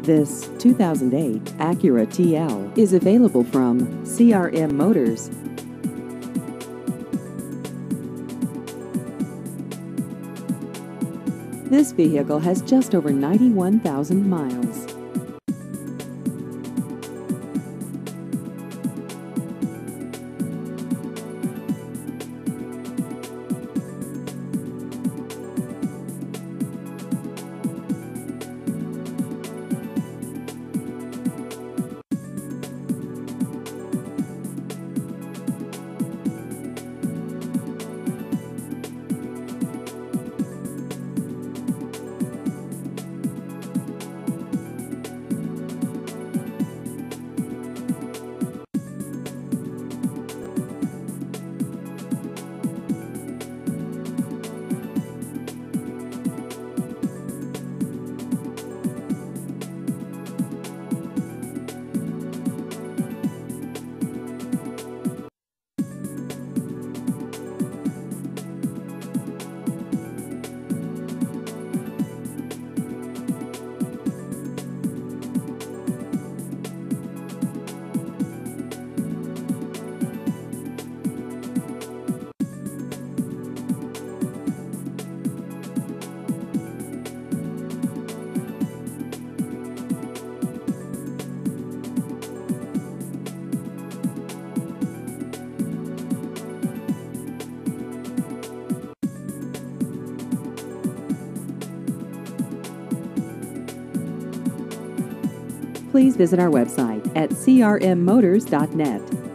This 2008 Acura TL is available from CRM Motors. This vehicle has just over 91,000 miles. Please visit our website at crmmotors.net.